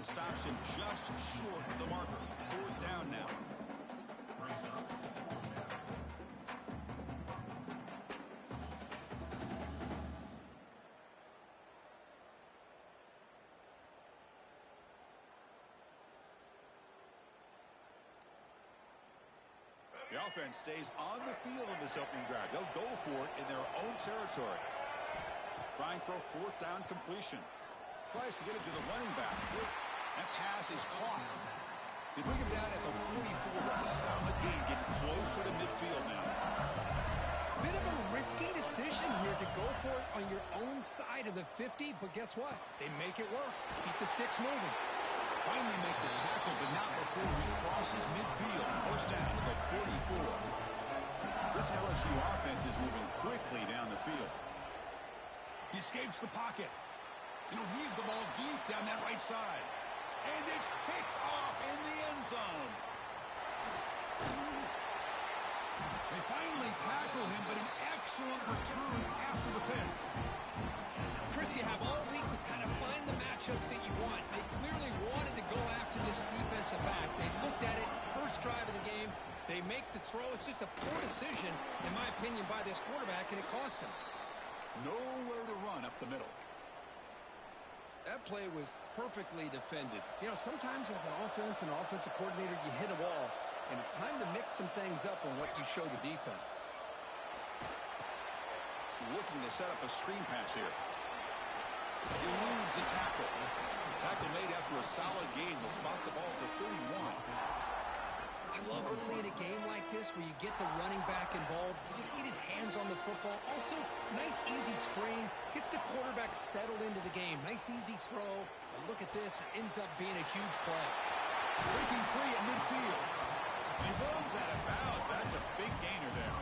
and stops him just short of the marker. 4th down now. The offense stays on the field in this opening drive. They'll go for it in their own territory. Trying for a 4th down completion. Tries to get it to the running back. That pass is caught. They bring him down at the 44. That's a solid gain, getting closer to midfield now. Bit of a risky decision here to go for it on your own side of the 50, but guess what? They make it work. Keep the sticks moving. Finally make the tackle, but not before he crosses midfield. 1st down to the 44. This LSU offense is moving quickly down the field. He escapes the pocket. And he'll heave the ball deep down that right side. And it's picked off in the end zone. They finally tackle him, but an excellent return after the pick. Chris, you have all week to kind of find the matchups that you want. They clearly wanted to go after this defensive back. They looked at it, first drive of the game. They make the throw. It's just a poor decision, in my opinion, by this quarterback, and it cost him. Nowhere to run up the middle. That play was perfectly defended. You know, sometimes as an offensive coordinator, you hit a wall, and it's time to mix some things up on what you show the defense. Looking to set up a screen pass here. Eludes a tackle. Tackle made after a solid gain. Will spot the ball to 31. I love early in a game like this where you get the running back involved. You just get his hands on the football. Also, nice, easy screen. Gets the quarterback settled into the game. Nice, easy throw. And look at this. It ends up being a huge play. Breaking free at midfield. He runs out of bounds. That's a big gainer there.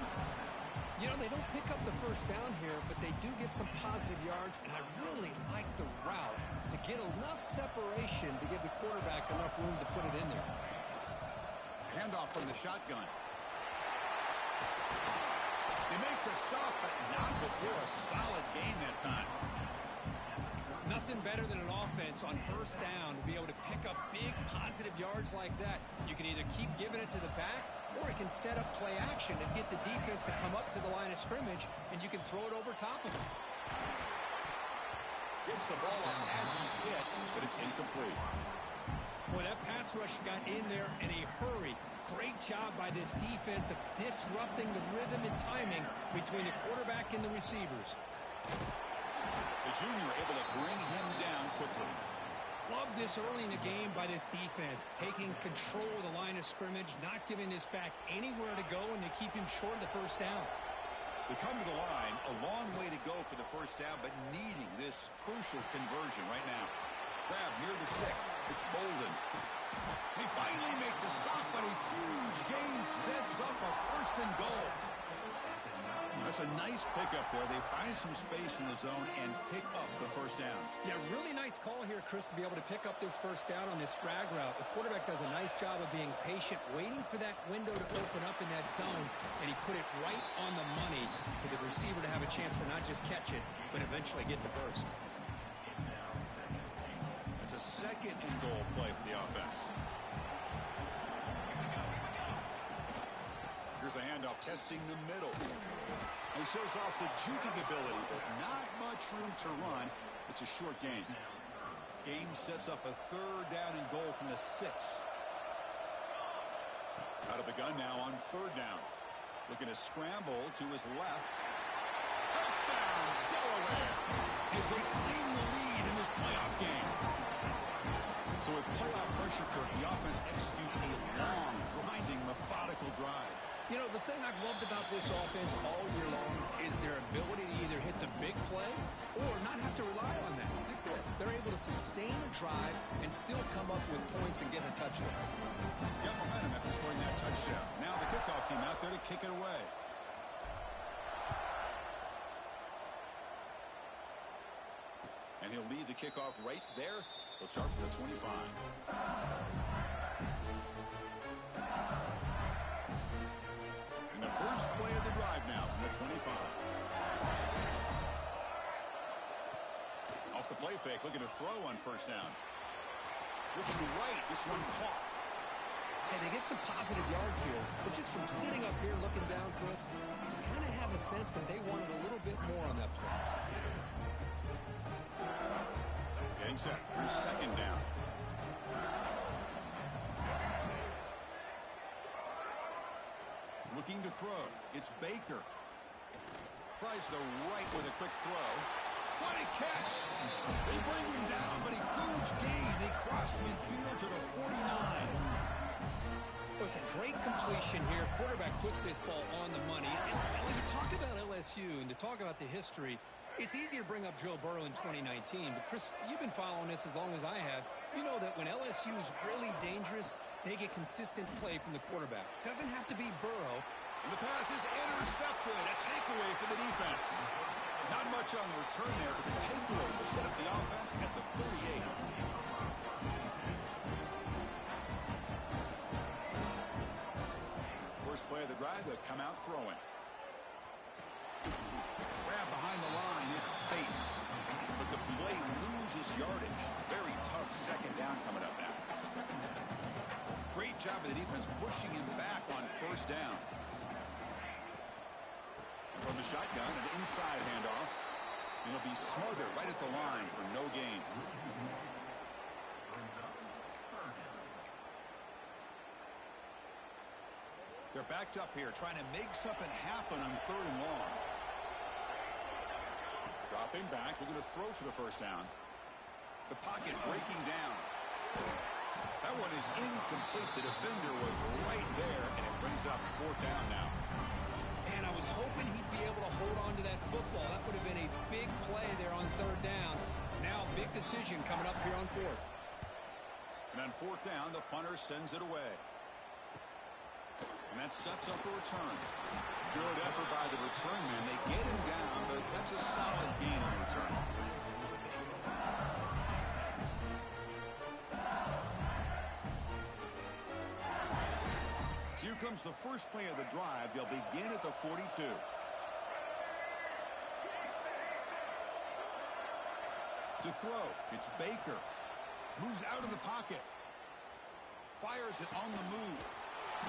You know, they don't pick up the 1st down here, but they do get some positive yards, and I really like the route to get enough separation to give the quarterback enough room to put it in there. Handoff from the shotgun. They make the stop, but not before a solid gain that time. Nothing better than an offense on 1st down to be able to pick up big positive yards like that. You can either keep giving it to the back, or it can set up play action and get the defense to come up to the line of scrimmage, and you can throw it over top of them. Gets the ball up as he's hit, but it's incomplete. Boy, that pass rush got in there in a hurry. Great job by this defense of disrupting the rhythm and timing between the quarterback and the receivers. The junior able to bring him down quickly. Love this early in the game by this defense, taking control of the line of scrimmage, not giving this back anywhere to go, and they keep him short of the 1st down. They come to the line, a long way to go for the 1st down, but needing this crucial conversion right now. Grab near the sticks. It's Bolden. They finally make the stop, but a huge gain sets up a 1st and goal. That's a nice pickup there. They find some space in the zone and pick up the 1st down. Yeah, really nice call here, Chris, to be able to pick up this 1st down on this drag route. The quarterback does a nice job of being patient, waiting for that window to open up in that zone, and he put it right on the money for the receiver to have a chance to not just catch it, but eventually get the 1st. It's a 2nd and goal play for the offense. Here's the handoff, testing the middle. He shows off the juking ability, but not much room to run. It's a short gain. Game sets up a 3rd down and goal from the 6. Out of the gun now on 3rd down. Looking to scramble to his left. Touchdown, Delaware, as they claim the lead in this playoff game. So with playoff pressure, Kirk, the offense executes a long, grinding, methodical drive. You know, the thing I've loved about this offense all year long is their ability to either hit the big play or not have to rely on that. Like this, they're able to sustain a drive and still come up with points and get a touchdown. Got momentum after scoring that touchdown. Now the kickoff team out there to kick it away. And he'll lead the kickoff right there. He'll start from the 25. And the first play of the drive now from the 25. Off the play fake, looking to throw on 1st down. Looking right, this one caught. And they get some positive yards here, but just from sitting up here looking down, Chris, you kind of have a sense that they wanted a little bit more on that play. Getting set. Here's second down. Looking to throw. It's Baker. Tries the right with a quick throw. What a catch! They bring him down, but a huge gain. They cross midfield to the 49. It was a great completion here. Quarterback puts this ball on the money. And when you talk about LSU and to talk about the history, it's easy to bring up Joe Burrow in 2019. But, Chris, you've been following this as long as I have. You know that when LSU is really dangerous, they get consistent play from the quarterback. Doesn't have to be Burrow. And the pass is intercepted. A takeaway for the defense. Not much on the return there, but the takeaway will set up the offense at the 38. First play of the drive, they'll come out throwing. Grab behind the line, it's space. But the play loses yardage. Very tough second down coming up now. Great job of the defense pushing him back on first down. From the shotgun, an inside handoff. It'll be smothered right at the line for no gain. They're backed up here, trying to make something happen on third and long. Dropping back, we're going to throw for the first down. The pocket breaking down. That one is incomplete. The defender was right there, and it brings up fourth down now. And I was hoping he'd be able to hold on to that football. That would have been a big play there on third down. Now, big decision coming up here on fourth. And on fourth down, the punter sends it away. And that sets up a return. Good effort by the return man. They get him down, but that's a solid gain on return. So here comes the first play of the drive. They'll begin at the 42. To throw, it's Baker. Moves out of the pocket. Fires it on the move.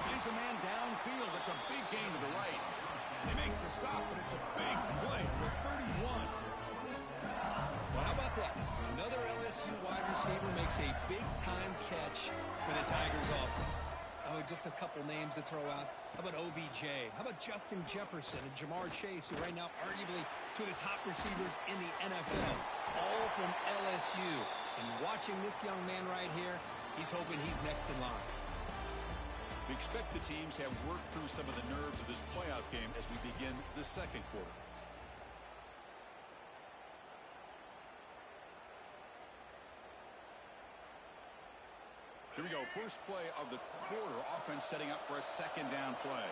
Finds a man downfield. It's a big gain to the right. They make the stop, but it's a big play for 31. Well, how about that? Another LSU wide receiver makes a big-time catch for the Tigers offense. Oh, just a couple names to throw out. How about OBJ? How about Justin Jefferson and Jamar Chase, who right now arguably two of the top receivers in the NFL, all from LSU. And watching this young man right here, he's hoping he's next in line. We expect the teams have worked through some of the nerves of this playoff game as we begin the second quarter. Here we go. First play of the quarter. Offense setting up for a second down play.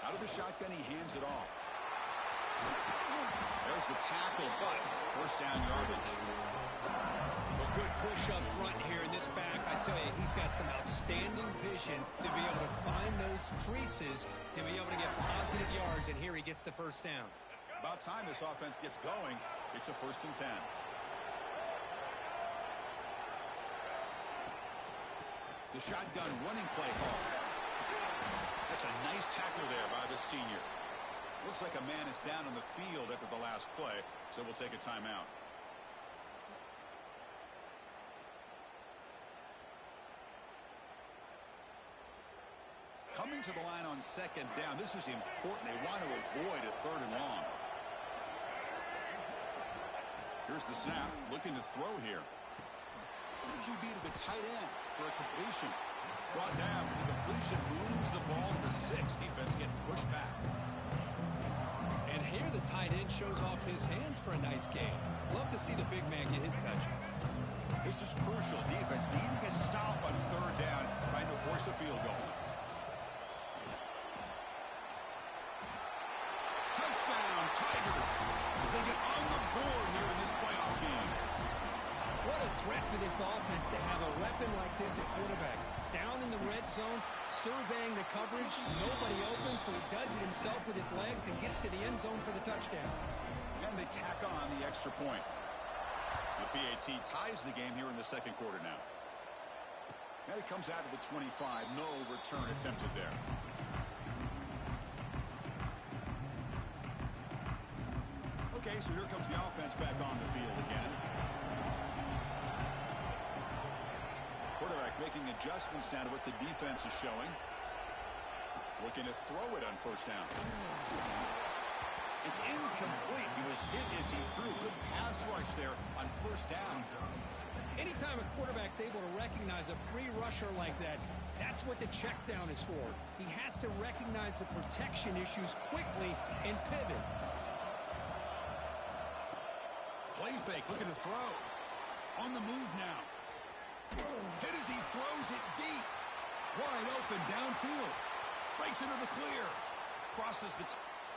Out of the shotgun, he hands it off. There's the tackle, but first down yardage. Well, good push up front here in this back. I tell you, he's got some outstanding vision to be able to find those creases, to be able to get positive yards, and here he gets the first down. About time this offense gets going. It's a 1st and 10. The shotgun running play call. That's a nice tackle there by the senior. Looks like a man is down on the field after the last play, so we'll take a timeout. Coming to the line on second down. This is important. They want to avoid a third and long. Here's the snap. Looking to throw here. QB to the tight end for a completion. Brought down. The completion moves the ball to the 6. Defense getting pushed back. And here the tight end shows off his hands for a nice gain. Love to see the big man get his touches. This is crucial. Defense needing a stop on third down, trying to force a field goal. Touchdown, Tigers, as they get on the board here in this playoff game. What a threat for this offense to have a weapon like this at quarterback. Down in the red zone, surveying the coverage, nobody open, so he does it himself with his legs and gets to the end zone for the touchdown. And they tack on the extra point. The PAT ties the game here in the second quarter now. And it comes out to the 25. No return attempted there. Okay, so here comes the offense back on the field again. Quarterback making adjustments now to what the defense is showing. Looking to throw it on first down. It's incomplete. He was hit as he threw. Good pass rush there on first down. Anytime a quarterback's able to recognize a free rusher like that, that's what the check down is for. He has to recognize the protection issues quickly and pivot. Play fake, looking to throw. On the move now. Hit as he throws it deep. Wide open downfield. Breaks into the clear. Crosses the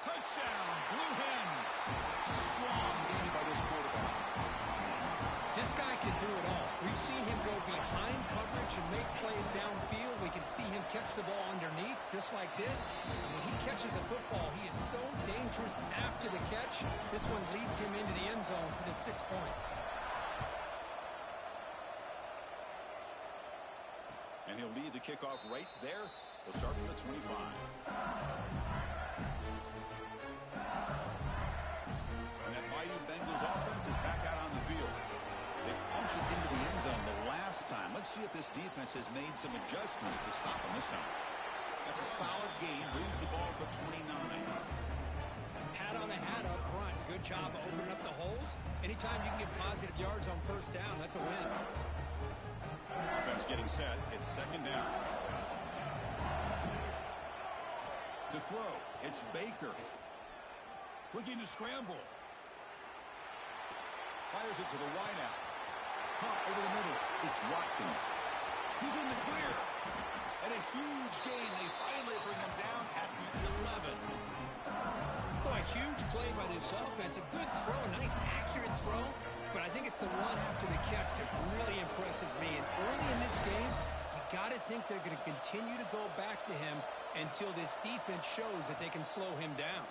touchdown. Blue Hens. Strong game by this quarterback. This guy can do it all. We've seen him go behind coverage and make plays downfield. We can see him catch the ball underneath, just like this. And when he catches a football, he is so dangerous after the catch. This one leads him into the end zone for the 6 points. And he'll lead the kickoff right there. He'll start from the 25. And that mighty Bengals offense is back out on the field. They punched it into the end zone the last time. Let's see if this defense has made some adjustments to stop them this time. That's a solid game. Moves the ball to the 29. Hat on a hat up front. Good job of opening up the holes. Anytime you can get positive yards on first down, that's a win. Offense getting set. It's second down. To throw, it's Baker. Looking to scramble. Fires it to the wideout. Caught over the middle. It's Watkins. He's in the clear. And a huge gain. They finally bring him down at the 11. Boy, a huge play by this offense. A good throw, a nice accurate throw. But I think it's the one after the catch that really impresses me. And early in this game, you got to think they're going to continue to go back to him until this defense shows that they can slow him down.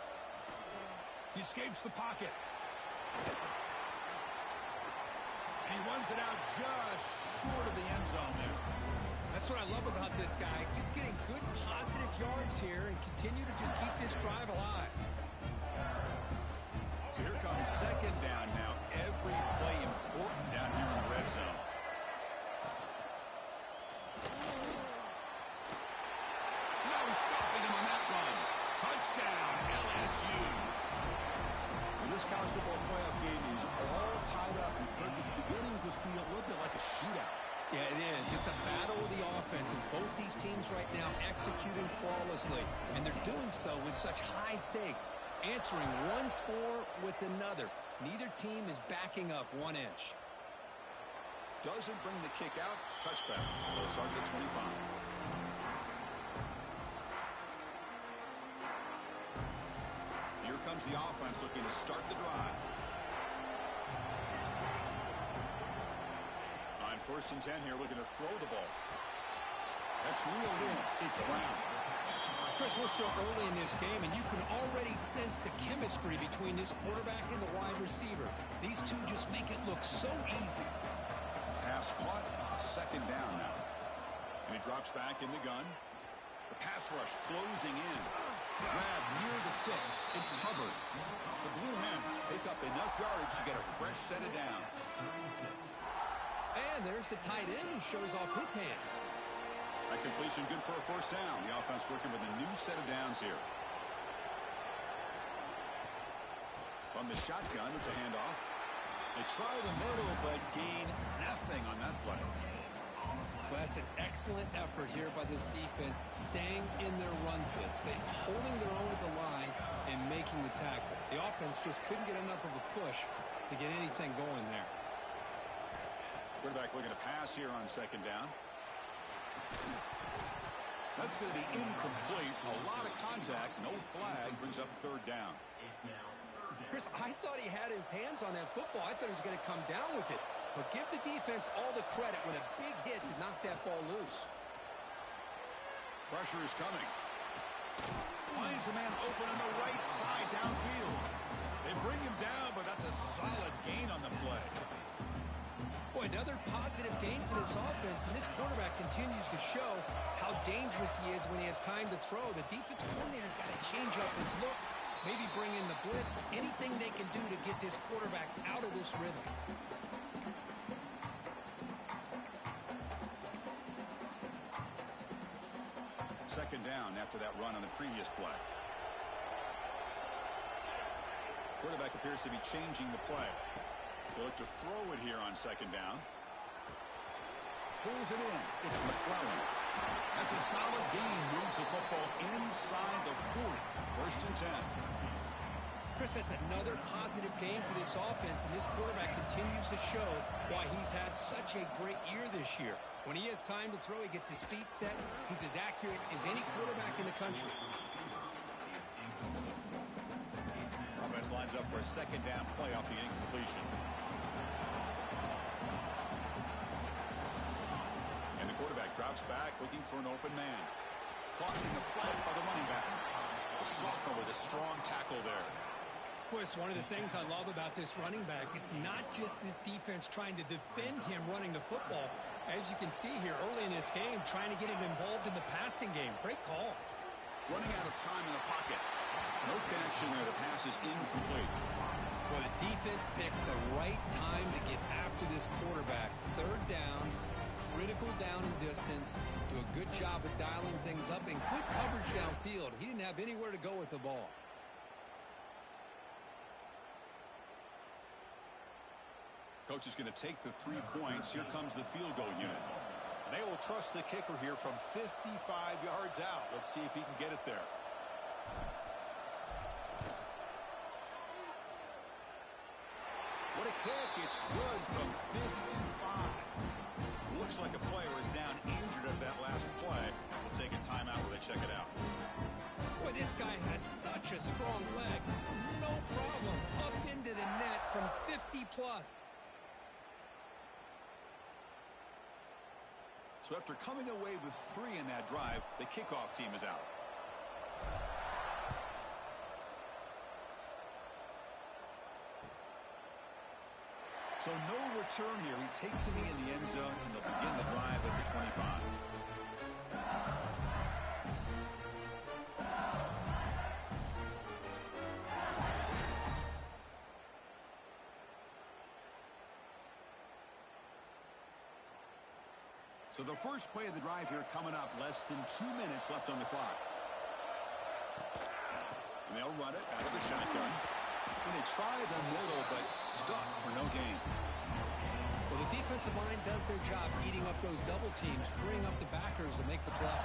He escapes the pocket. And he runs it out just short of the end zone there. That's what I love about this guy. Just getting good positive yards here and continue to just keep this drive alive. So here comes second down now. Every play important down here in the red zone. No stopping him on that run. Touchdown, LSU. Well, this college football playoff game is all tied up, and Kirk, it's beginning to feel a little bit like a shootout. Yeah, it is. It's a battle of the offenses. Both these teams right now executing flawlessly, and they're doing so with such high stakes, answering one score with another. Neither team is backing up 1 inch. Doesn't bring the kick out. Touchback. They'll start at the 25. Here comes the offense looking to start the drive. On 1st and 10 here, looking to throw the ball. That's reeled in. It's Brown. Chris, we're still early in this game, and you can already sense the chemistry between this quarterback and the wide receiver. These two just make it look so easy. Pass caught. Second down now. And he drops back in the gun. The pass rush closing in. Grab near the sticks. It's Hubbard. The Blue Hens pick up enough yardage to get a fresh set of downs. And there's the tight end who shows off his hands. That completion good for a first down. The offense working with a new set of downs here. On the shotgun, it's a handoff. They try the middle, but gain nothing on that play. Well, that's an excellent effort here by this defense, staying in their run fits. They're holding their own at the line and making the tackle. The offense just couldn't get enough of a push to get anything going there. Quarterback looking to pass here on second down. That's going to be incomplete. A lot of contact. No flag. Brings up third down. Chris, I thought he had his hands on that football. I thought he was going to come down with it. But give the defense all the credit with a big hit to knock that ball loose. Pressure is coming. Finds a man open on the right side downfield. They bring him down, but that's a solid gain on the play. Boy, another positive game for this offense, and this quarterback continues to show how dangerous he is when he has time to throw. The defensive coordinator's got to change up his looks, maybe bring in the blitz, anything they can do to get this quarterback out of this rhythm. Second down after that run on the previous play. Quarterback appears to be changing the play. They look to throw it here on second down. Pulls it in. It's McClellan. That's a solid gain. Moves the football inside the 40. First and 10. Chris, that's another positive game for this offense, and this quarterback continues to show why he's had such a great year this year. When he has time to throw, he gets his feet set. He's as accurate as any quarterback in the country. Offense lines up for a second down play off the incompletion. And the quarterback drops back looking for an open man. Caught in the flat by the running back. The sophomore with a strong tackle there. Chris, one of the things I love about this running back, it's not just this defense trying to defend him running the football. As you can see here early in this game, trying to get him involved in the passing game. Great call. Running out of time in the pocket. No connection there. The pass is incomplete. Well, the defense picks the right time to get after this quarterback. Third down, critical down and distance. Do a good job of dialing things up and good coverage downfield. He didn't have anywhere to go with the ball. Coach is going to take the 3 points. Here comes the field goal unit. And they will trust the kicker here from 55 yards out. Let's see if he can get it there. What a kick. It's good from 55. Looks like a player is down injured at that last play. We'll take a timeout while they check it out. Boy, this guy has such a strong leg. No problem. Up into the net from 50 plus. So after coming away with 3 in that drive, the kickoff team is out. So no return here. He takes it in the end zone, and they'll begin the drive at the 25. So the first play of the drive here coming up, less than 2 minutes left on the clock. And they'll run it out of the shotgun. And they try the middle, but stuck for no gain. Well, the defensive line does their job eating up those double teams, freeing up the backers to make the play.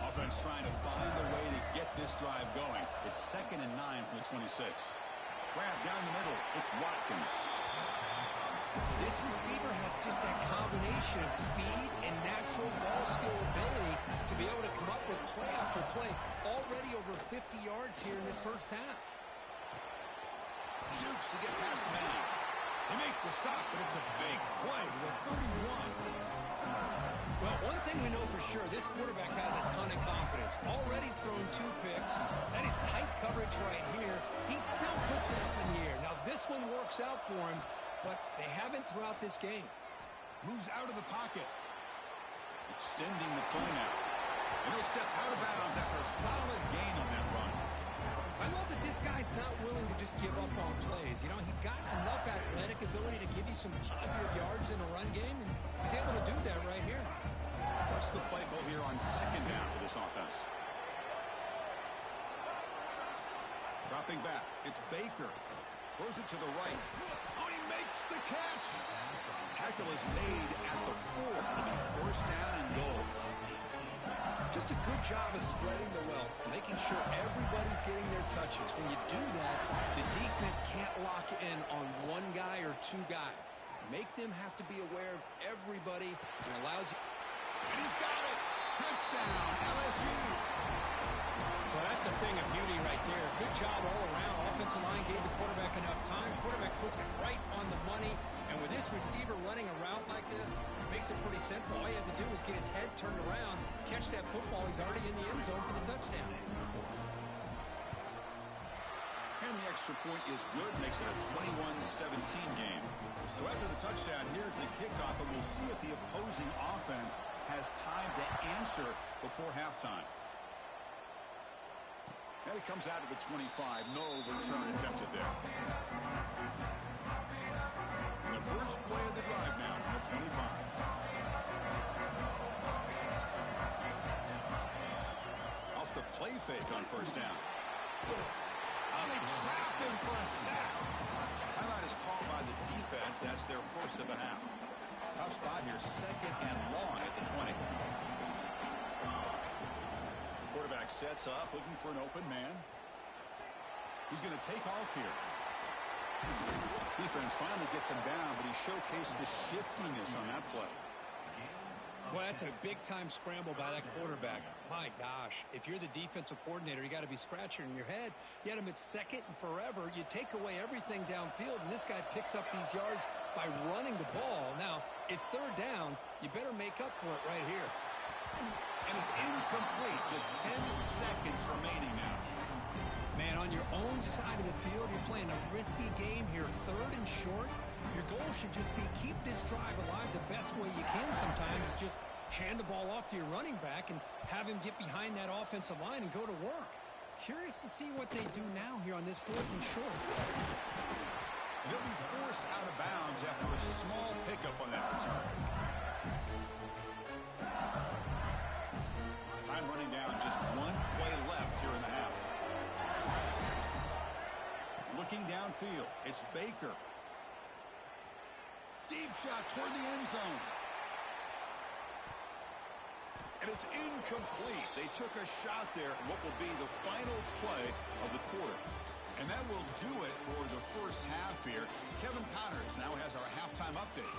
Offense trying to find a way to get this drive going. It's 2nd and 9 from the 26. Grab down the middle. It's Watkins. This receiver has just that combination of speed and natural ball skill ability to be able to come up with play after play. Already over 50 yards here in this first half. Jukes to get past the man. They make the stop, but it's a big play to the 31. Well, one thing we know for sure, this quarterback has a ton of confidence. Already he's thrown 2 picks. That is tight coverage right here. He still puts it up in the air. Now, this one works out for him, but they haven't throughout this game. Moves out of the pocket. Extending the play now. And he'll step out of bounds after a solid gain on that run. I love that this guy's not willing to just give up on plays. You know, he's got enough athletic ability to give you some positive yards in a run game, and he's able to do that right here. What's the play call here on second down for this offense? Dropping back. It's Baker. Throws it to the right. Oh, he makes the catch. Tackle is made at the 4. It'll be first down and goal. Just a good job of spreading the wealth, making sure everybody's getting their touches. When you do that, the defense can't lock in on one guy or 2 guys. Make them have to be aware of everybody and allows you. And he's got it. Touchdown, LSU. Well, that's a thing of beauty right there. Good job all around. Offensive line gave the quarterback enough time. Quarterback puts it right on the money. And with this receiver running a route like this, it makes it pretty simple. All you have to do is get his head turned around, catch that football. He's already in the end zone for the touchdown. And the extra point is good, makes it a 21-17 game. So after the touchdown, here's the kickoff, and we'll see if the opposing offense has time to answer before halftime. And it comes out to the 25. No return attempted there. The first play of the drive now from the 25. Off the play fake on first down. Oh, they trapped him for a sack. Timeout is called by the defense. That's their first of the half. Tough spot here, second and long at the 20. Quarterback sets up, looking for an open man. He's going to take off here. Defense finally gets him down, but he showcased the shiftiness on that play. Well, that's a big-time scramble by that quarterback. My gosh, if you're the defensive coordinator, you got to be scratching your head. You had him at second and forever. You take away everything downfield, and this guy picks up these yards by running the ball. Now, it's third down. You better make up for it right here. And it's incomplete. Just 10 seconds remaining now. Man, on your own side of the field, you're playing a risky game here. Third and short. Your goal should just be keep this drive alive the best way you can sometimes. Just hand the ball off to your running back and have him get behind that offensive line and go to work. Curious to see what they do now here on this fourth and short. They'll be forced out of bounds after a small pickup on that return. Time running down, just one play left here in the half. Looking downfield, it's Baker. Deep shot toward the end zone. And it's incomplete. They took a shot there, what will be the final play of the quarter. And that will do it for the first half here. Kevin Connors now has our halftime update.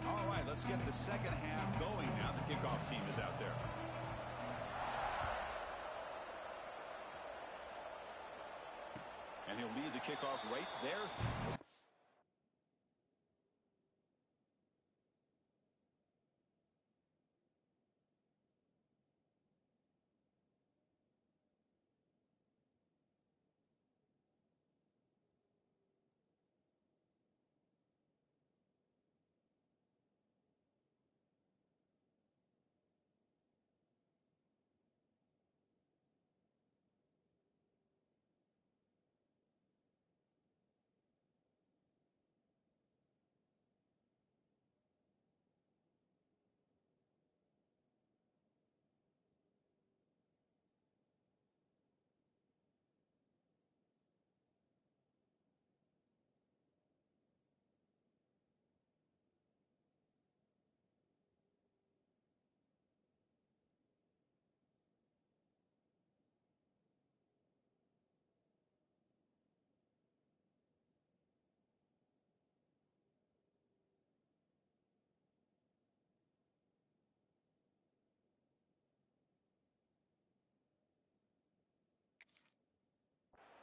All right, let's get the second half going now. The kickoff team is out there. And he'll lead the kickoff right there.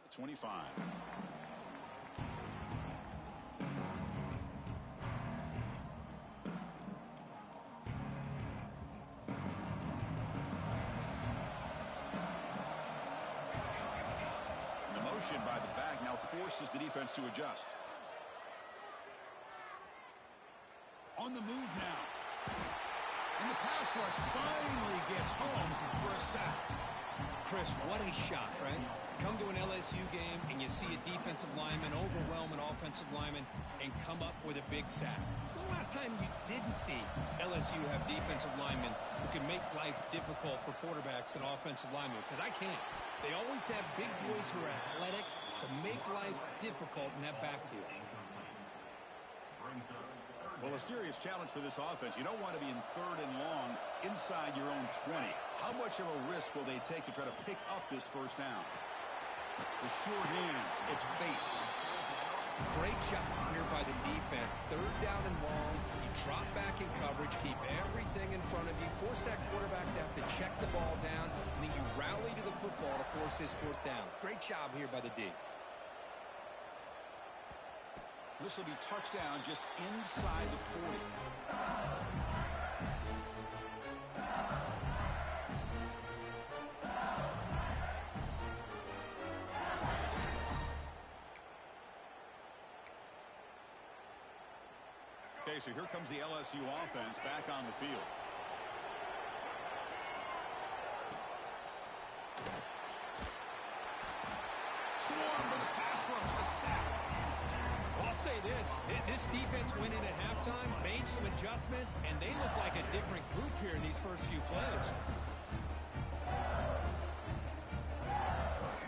The 25. The motion by the back now forces the defense to adjust. On the move now. And the pass rush finally gets home for a sack. Chris, what a shot, right? Come to an LSU game and you see a defensive lineman overwhelm an offensive lineman and come up with a big sack. When was the last time you didn't see LSU have defensive linemen who can make life difficult for quarterbacks and offensive linemen? Because I can't. They always have big boys who are athletic to make life difficult in that backfield. Well, a serious challenge for this offense. You don't want to be in third and long inside your own 20. How much of a risk will they take to try to pick up this first down? The short hands, it's Bates. Great job here by the defense. Third down and long. You drop back in coverage, keep everything in front of you, force that quarterback to have to check the ball down, and then you rally to the football to force this fourth down. Great job here by the D. This will be touchdown just inside the 40. Okay, so here comes the LSU offense back on the field. Swarm with the pass rush, a sack. Well, I'll say this defense went in at halftime, made some adjustments, and they look like a different group here in these first few plays.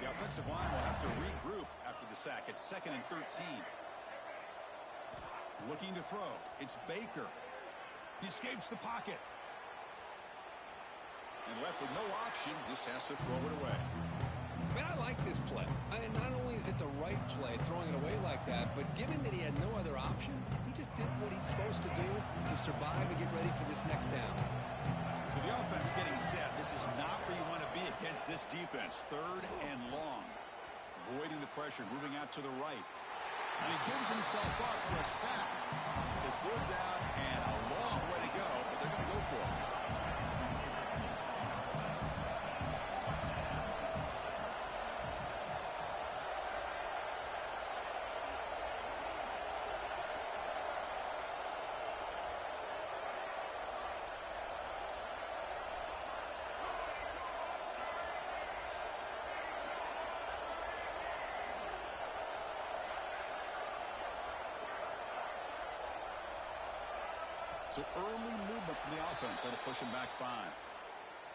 The offensive line will have to regroup after the sack. It's 2nd and 13. Looking to throw. It's Baker. He escapes the pocket. And left with no option, just has to throw it away. Man, I like this play. Not only is it the right play, throwing it away like that, but given that he had no other option, he just did what he's supposed to do to survive and get ready for this next down. So the offense getting set. This is not where you want to be against this defense. 3rd and long. Avoiding the pressure, moving out to the right. And he gives himself up for a sack. It's 4th down and a long way to go, but they're going to go for it. So early movement from the offense had to push him back 5.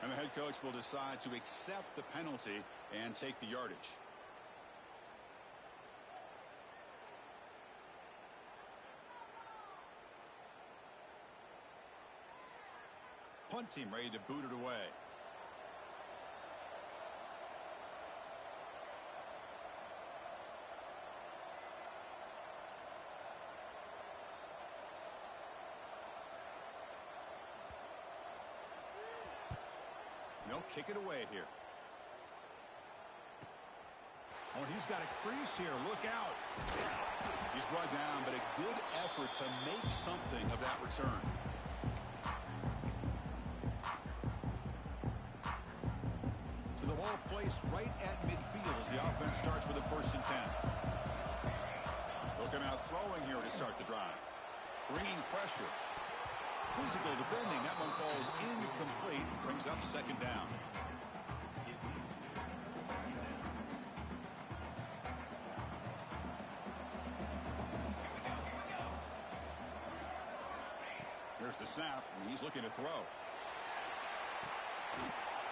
And the head coach will decide to accept the penalty and take the yardage. Punt team ready to boot it away. They'll kick it away here. Oh, and he's got a crease here. Look out. He's brought down, but a good effort to make something of that return. So the ball placed right at midfield as the offense starts with a 1st and 10. Looking out throwing here to start the drive. Bringing pressure. Physical defending. That one falls incomplete. Brings up 2nd down. Here's the snap. And he's looking to throw.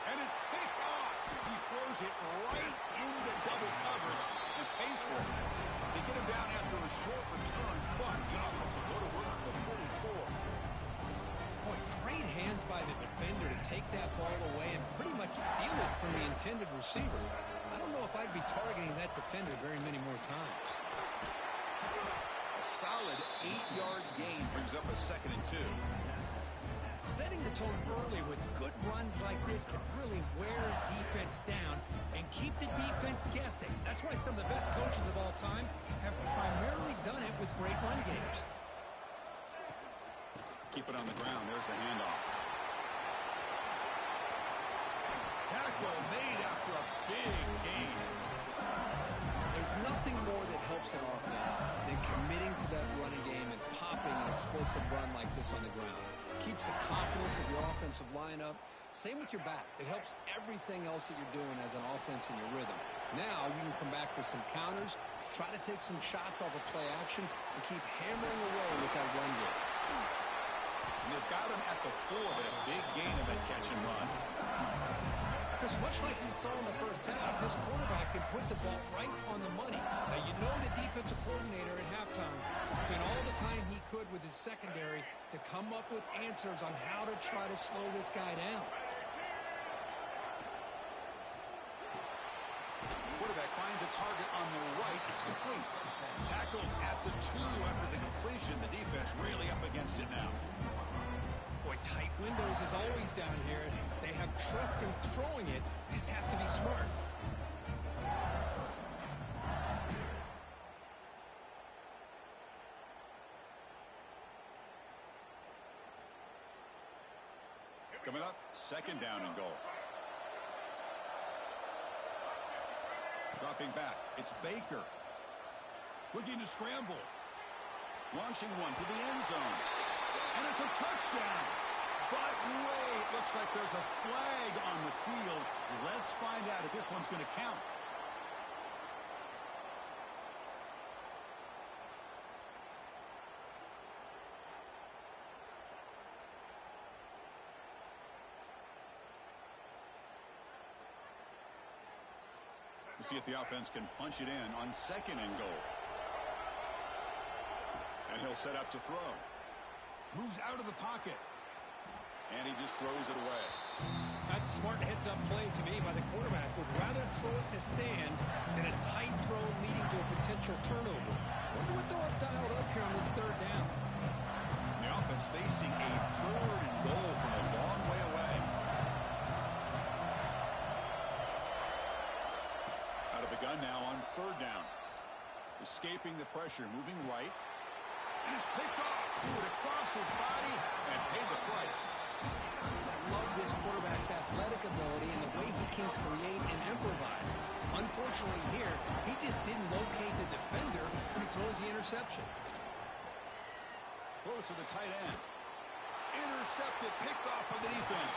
And it's picked off. He throws it right into double coverage and pays for it. They get him down after a short return, but the offense will go to work at the 44. Boy, great hands by the defender to take that ball away and pretty much steal it from the intended receiver. I don't know if I'd be targeting that defender very many more times. A solid 8-yard gain brings up a 2nd and 2. Setting the tone early with good runs like this can really wear a defense down and keep the defense guessing. That's why some of the best coaches of all time have primarily done it with great run games. Keep it on the ground. There's the handoff. Tackle made after a big gain. There's nothing more that helps an offense than committing to that running game and popping an explosive run like this on the ground. Keeps the confidence of your offensive lineup. Same with your back. It helps everything else that you're doing as an offense in your rhythm. Now you can come back with some counters, try to take some shots off of play action, and keep hammering away with that run game. And they've got him at the 4, but a big gain of that catch and run. Chris, much like we saw in the first half, this quarterback can put the ball right on the money. Now, you know the defensive coordinator at halftime spent all the time he could with his secondary to come up with answers on how to try to slow this guy down. Quarterback finds a target on the right. It's complete. Tackled at the 2 after the completion. The defense really up against it now. Boy, tight windows is always down here. They have trust in throwing it. They just have to be smart. Coming up, 2nd down and goal. Dropping back. It's Baker. Looking to scramble. Launching one to the end zone. And it's a touchdown. But wait, looks like there's a flag on the field. Let's find out if this one's going to count. We'll see if the offense can punch it in on 2nd and goal. And he'll set up to throw. Moves out of the pocket. And he just throws it away. That's a smart heads-up play to me by the quarterback. Would rather throw it in the stands than a tight throw leading to a potential turnover. Wonder what they'll have dialed up here on this 3rd down. The offense facing a 3rd and goal from a long way away. Out of the gun now on 3rd down. Escaping the pressure, moving right. And it's picked off. Threw it across his body and paid the price. I love this quarterback's athletic ability and the way he can create and improvise. Unfortunately here, he just didn't locate the defender when he throws the interception. Throws to the tight end. Intercepted, picked off by the defense.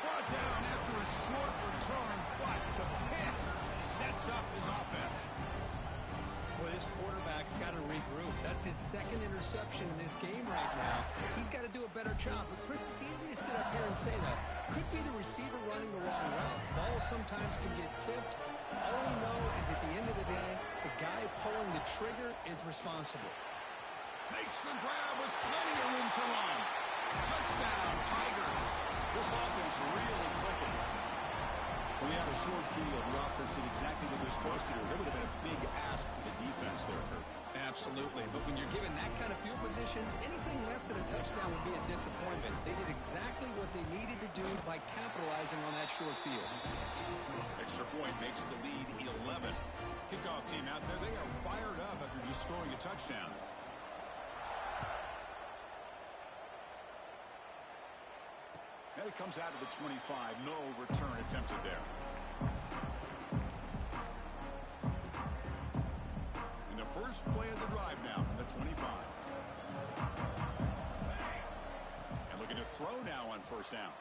Brought down after a short return, but the pick sets up his offense. Well, this quarterback's got to regroup. That's his 2nd interception in this game right now. He's got to do a better job. But, Chris, it's easy to sit up here and say that. Could be the receiver running the wrong route. Balls sometimes can get tipped. All we know is at the end of the day, the guy pulling the trigger is responsible. Makes the grab with plenty of room to run. Touchdown, Tigers. This offense really clicking. We had a short field. The offense did exactly what they're supposed to do. That would have been a big ask for the defense there, Kurt. Absolutely. But when you're given that kind of field position, anything less than a touchdown would be a disappointment. They did exactly what they needed to do by capitalizing on that short field. Extra point makes the lead 11. Kickoff team out there, they are fired up after just scoring a touchdown. And it comes out of the 25. No return attempted there. And the first play of the drive now from the 25. And looking to throw now on 1st down.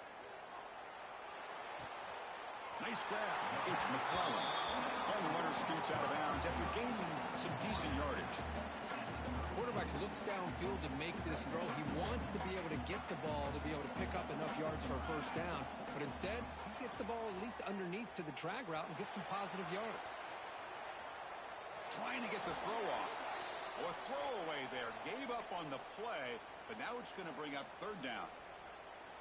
Nice grab. It's McClellan. And the runner scoots out of bounds after gaining some decent yardage. Quarterback looks downfield to make this throw. He wants to be able to get the ball to be able to pick up enough yards for a 1st down. But instead, he gets the ball at least underneath to the drag route and gets some positive yards. Trying to get the throw off. Oh, a throwaway there. Gave up on the play, but now it's going to bring up 3rd down.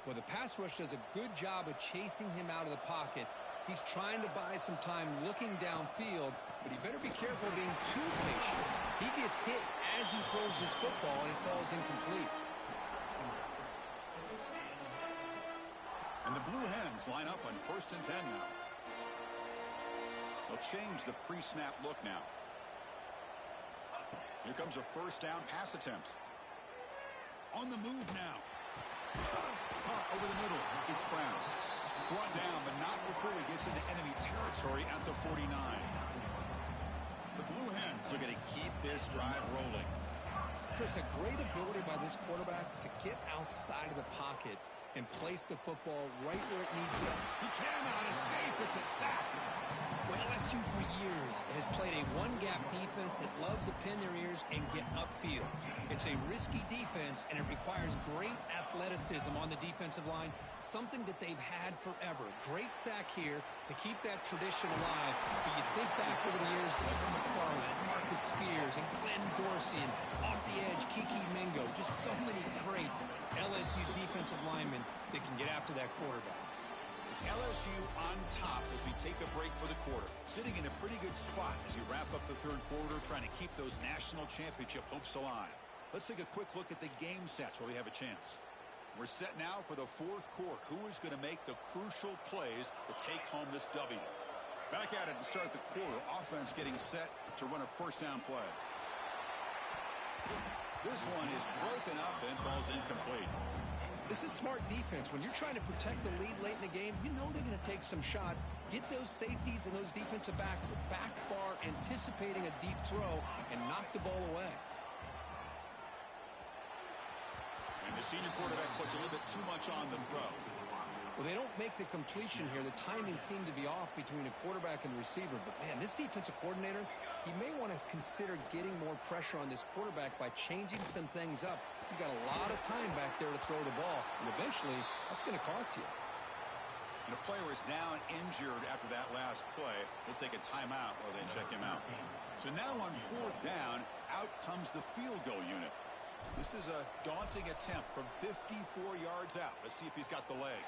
Well, the pass rush does a good job of chasing him out of the pocket. He's trying to buy some time looking downfield, but he better be careful being too patient. He gets hit as he throws his football, and it falls incomplete. And the Blue Hens line up on 1st and 10 now. They'll change the pre-snap look now. Here comes a 1st down pass attempt. On the move now. Over the middle, it's Brown. Brought down, but not before he gets into enemy territory at the 49. The Blue Hens are going to keep this drive rolling. Chris, a great ability by this quarterback to get outside of the pocket and place the football right where it needs to go. He cannot escape. It's a sack. Well, LSU for years has played a one-gap defense that loves to pin their ears and get upfield. It's a risky defense, and it requires great athleticism on the defensive line, something that they've had forever. Great sack here to keep that tradition alive. But you think back over the years, Doug McFarland, Marcus Spears, and Glenn Dorsey, and off the edge, Kiki Mingo. Just so many great LSU defensive linemen that can get after that quarterback. It's LSU on top as we take a break for the quarter. Sitting in a pretty good spot as we wrap up the 3rd quarter, trying to keep those national championship hopes alive. Let's take a quick look at the game sets while we have a chance. We're set now for the 4th quarter. Who is going to make the crucial plays to take home this W? Back at it to start the quarter. Offense getting set to run a 1st down play. This one is broken up and falls incomplete. This is smart defense. When you're trying to protect the lead late in the game, you know they're going to take some shots. Get those safeties and those defensive backs back far, anticipating a deep throw, and knock the ball away. The senior quarterback puts a little bit too much on the throw. Well, they don't make the completion here. The timing seemed to be off between a quarterback and receiver. But, man, this defensive coordinator, he may want to consider getting more pressure on this quarterback by changing some things up. You got a lot of time back there to throw the ball, and eventually that's going to cost you. And a player is down injured after that last play. We'll take a timeout while they check him out. So now on 4th down, out comes the field goal unit. This is a daunting attempt from 54 yards out. Let's see if he's got the leg.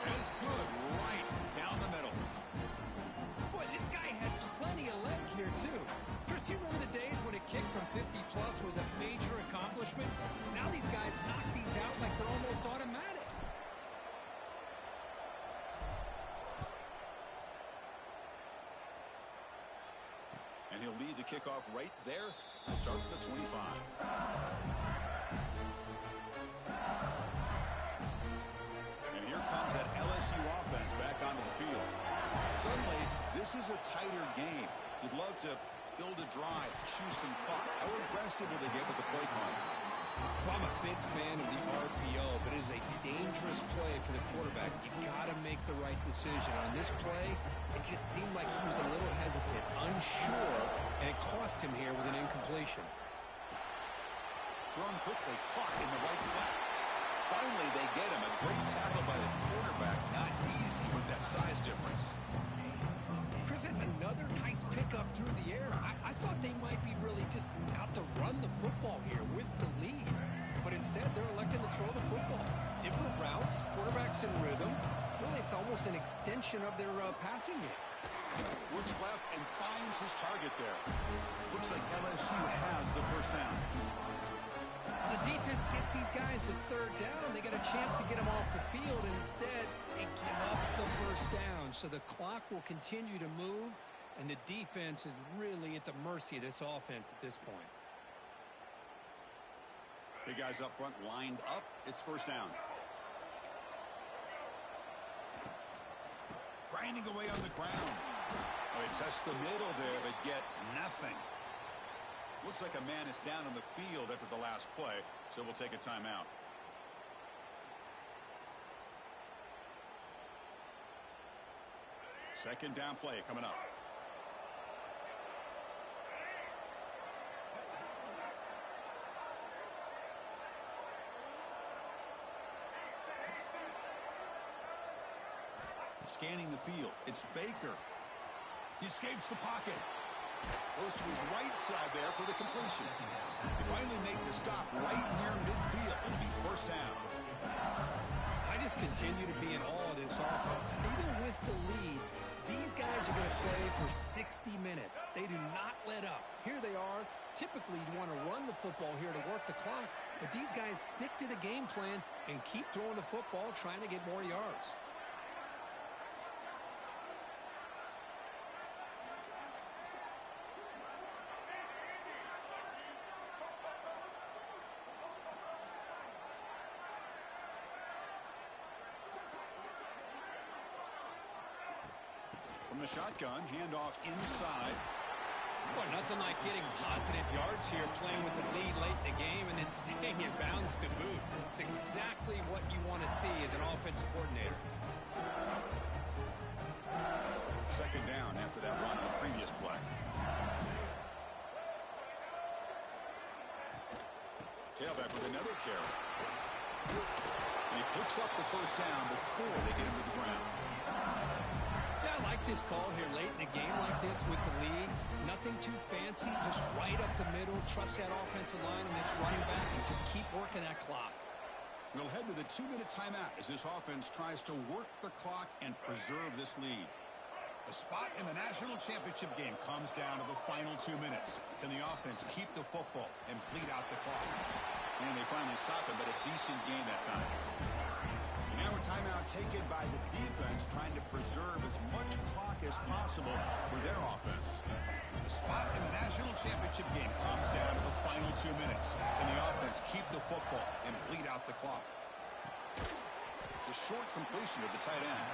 And it's good right down the middle. Boy, this guy had plenty of leg here, too. Chris, you remember the days when a kick from 50-plus was a major accomplishment? Now these guys knock these out like they're almost automatic. And he'll lead the kickoff right there to start at the 25. And here comes that LSU offense back onto the field. Suddenly, this is a tighter game. You'd love to build a drive, choose some clock. How aggressive will they get with the play call? Well, I'm a big fan of the RPO, but it is a dangerous play for the quarterback. You got to make the right decision. On this play, it just seemed like he was a little hesitant, unsure, and it cost him here with an incompletion. Thrown quickly, clock in the right flat. Finally, they get him. A great tackle by the quarterback. Not easy with that size difference. Chris, that's another nice pickup through the air. I thought they might be really just out to run the football here with the lead. But instead, they're electing to throw the football. Different routes, quarterbacks in rhythm. Really, it's almost an extension of their passing game. Looks left and finds his target there. Looks like LSU has the first down. The defense gets these guys to 3rd down. They got a chance to get them off the field, and instead they give up the first down. So the clock will continue to move, and the defense is really at the mercy of this offense at this point. Big guys up front lined up. It's first down. Grinding away on the ground. They test the middle there, but get nothing. Looks like a man is down on the field after the last play, so we'll take a timeout. Second down play coming up. Scanning the field. It's Baker. He escapes the pocket. Goes to his right side there for the completion. They finally make the stop right near midfield. It'll be first down. I just continue to be in awe of this offense. Even with the lead, these guys are going to play for 60 minutes. They do not let up. Here they are. Typically, you'd want to run the football here to work the clock, but these guys stick to the game plan and keep throwing the football, trying to get more yards. From the shotgun, handoff inside. Well, nothing like getting positive yards here, playing with the lead late in the game, and then staying in bounds to boot. It's exactly what you want to see as an offensive coordinator. Second down after that run on the previous play. Tailback with another carry. And he picks up the first down before they get him to the ground. Yeah, I like this call here late in a game like this with the lead. Nothing too fancy, just right up the middle. Trust that offensive line and this running back and just keep working that clock. We'll head to the 2-minute timeout as this offense tries to work the clock and preserve this lead. The spot in the national championship game comes down to the final 2 minutes. Can the offense keep the football and bleed out the clock? And they finally stop it, but a decent game that time. And now a timeout taken by the defense, trying to preserve as much clock as possible for their offense. The spot in the national championship game comes down to the final 2 minutes. Can the offense keep the football and bleed out the clock? It's a short completion of the tight end.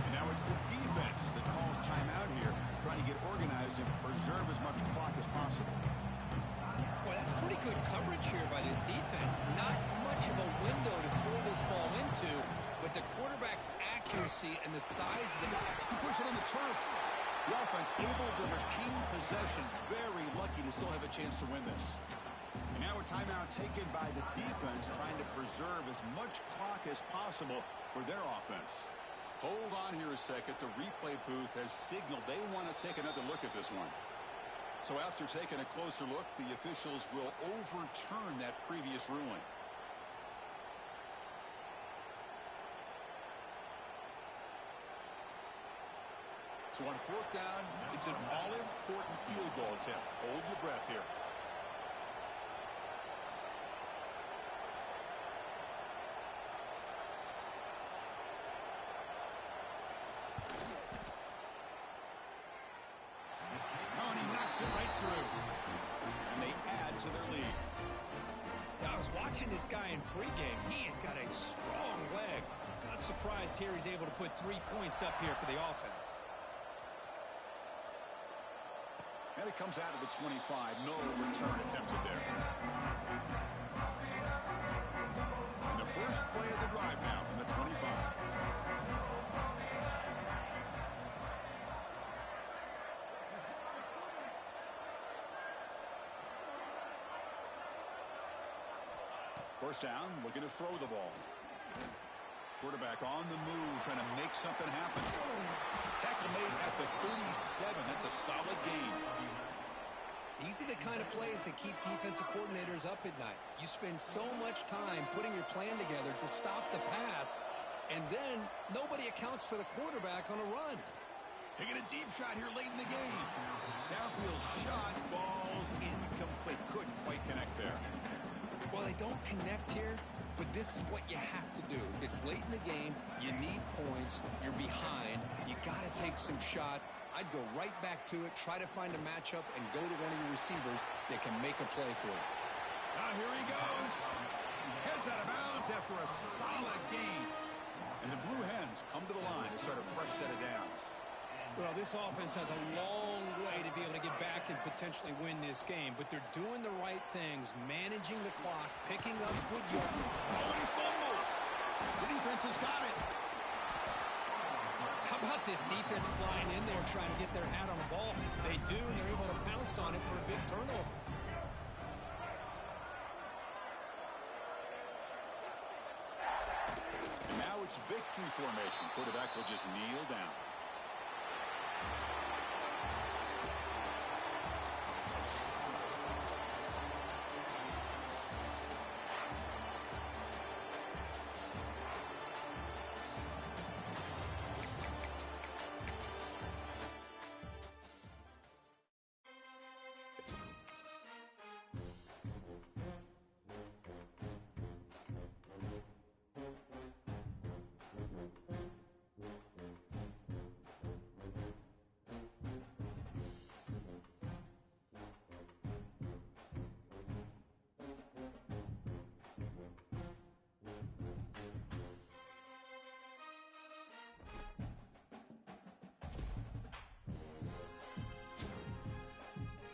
And now it's the defense that calls timeout here, trying to get organized and preserve as much clock as possible. Boy, that's pretty good coverage here by this defense. Not much of a window to throw this ball into, but the quarterback's accuracy and the size of the... He puts it on the turf. The offense able to retain possession. Very lucky to still have a chance to win this. And now a timeout taken by the defense, trying to preserve as much clock as possible for their offense. Hold on here a second. The replay booth has signaled they want to take another look at this one. So after taking a closer look, the officials will overturn that previous ruling. So on fourth down, it's an all-important field goal attempt. Hold your breath here. Oh, and he knocks it right through. And they add to their lead. I was watching this guy in pregame. He has got a strong leg. Not surprised here he's able to put 3 points up here for the offense. And it comes out of the 25. No return attempted there. And the first play of the drive now from the 25. First down, looking to throw the ball. Quarterback on the move, trying to make something happen. Tackle made at the 37. That's a solid gain. These are the kind of plays that keep defensive coordinators up at night. You spend so much time putting your plan together to stop the pass, and then nobody accounts for the quarterback on a run. Taking a deep shot here late in the game. Downfield shot, falls incomplete. Couldn't quite connect there. Well, they don't connect here, but this is what you have to do. It's late in the game. You need points. You're behind. You got to take some shots. I'd go right back to it, try to find a matchup, and go to one of your receivers that can make a play for you. Now here he goes. Heads out of bounds after a solid gain. And the Blue Hens come to the line to start a fresh set of downs. Well, this offense has a long way to be able to get back and potentially win this game, but they're doing the right things, managing the clock, picking up good yards. Oh, and he fumbles. The defense has got it. How about this defense flying in there trying to get their hat on the ball? They do, and they're able to pounce on it for a big turnover. And now it's victory formation. Quarterback will just kneel down.